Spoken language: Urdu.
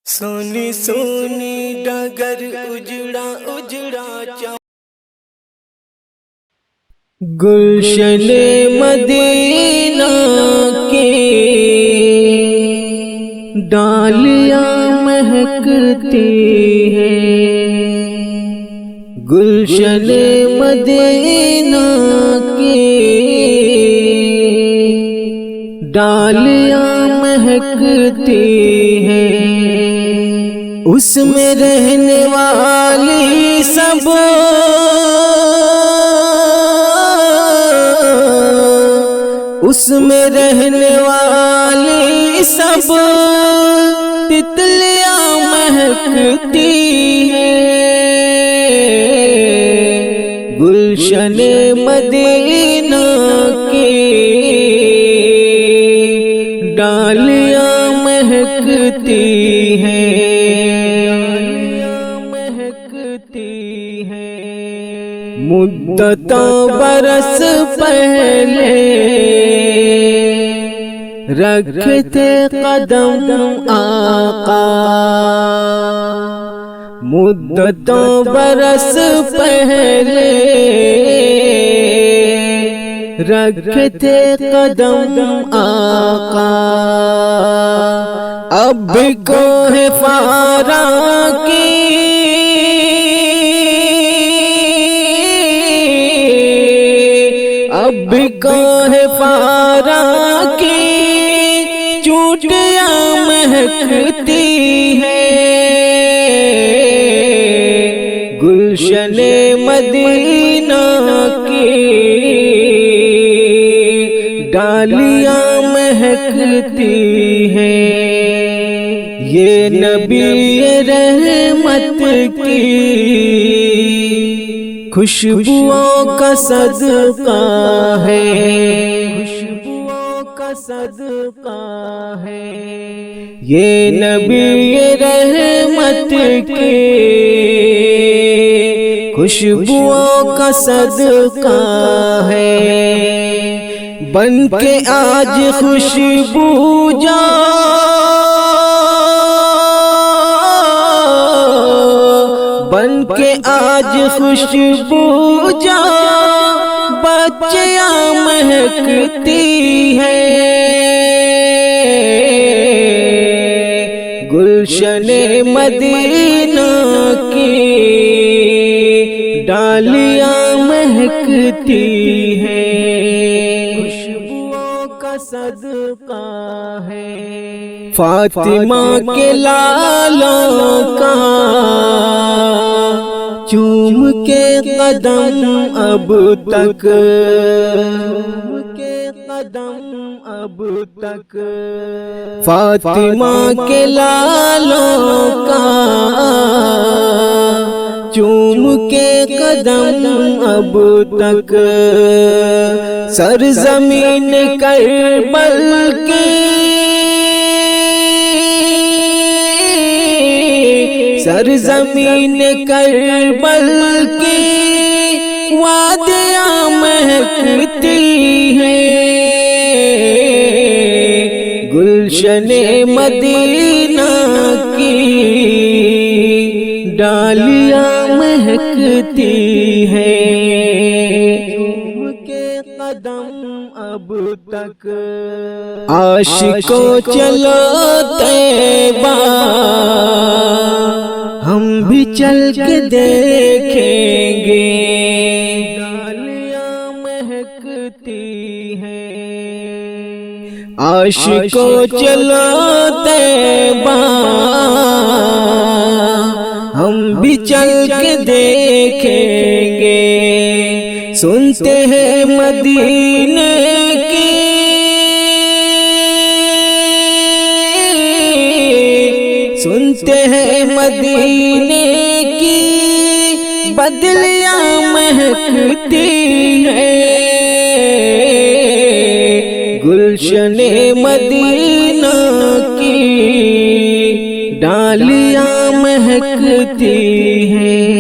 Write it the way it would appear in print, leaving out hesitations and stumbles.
سونی سونی ڈگر اجڑا اجڑا گلشن مدینہ کے ڈالیاں مہکتی ہیں، گلشن مدینہ کے ڈالیاں مہکتی ہیں، اس میں رہنے والی سب اس میں رہنے والی سب تتلیاں مہکتی ہیں، گلشن مدینہ کی ڈالیاں مہکتی ہیں، مدتوں برس پہلے رکھتے قدم آقا، مدتوں برس پہلے رکھتے قدم آقا، اب بھی کوہ فارا کی اب بھی کوہ فارا کی چوٹیاں مہکتی ہیں، گلشن مدینہ کی ڈالیاں مہکتی ہیں، یہ نبی رحمت کی خوشبوؤں کا صدقہ ہے، خوشبوؤں کا صدقہ ہے، یہ نبی رحمت کی خوشبوؤں کا صدقہ ہے، بن کے آج خوشبو بن کے آج خوشبو جا بچیاں مہکتی ہیں، گلشن مدینہ کی ڈالیاں مہکتی ہیں، خوشبوؤں کا صدقہ ہے، فاطمہ کے لالوں کا چوم کے قدم اب تک فاطمہ کے لالوں کا چوم کے قدم اب تک سرزمین کربل کی سرزمین کربل کی وادیاں مہکتی ہیں، گلشن مدینہ کی ڈالیاں مہکتی ہیں، چوم کے قدم اب تک عاشقوں چلو طیبہ ہم بھی چل کے دیکھیں گے، ڈالیاں مہکتی ہیں، عاشقوں چلو طیبہ ہم بھی چل کے دیکھیں گے، سنتے ہیں مدینے کی سنتے ہیں مدینے کی بدلیاں مہکتی ہیں، گلشن مدینہ کی ڈالیاں مہکتی ہیں۔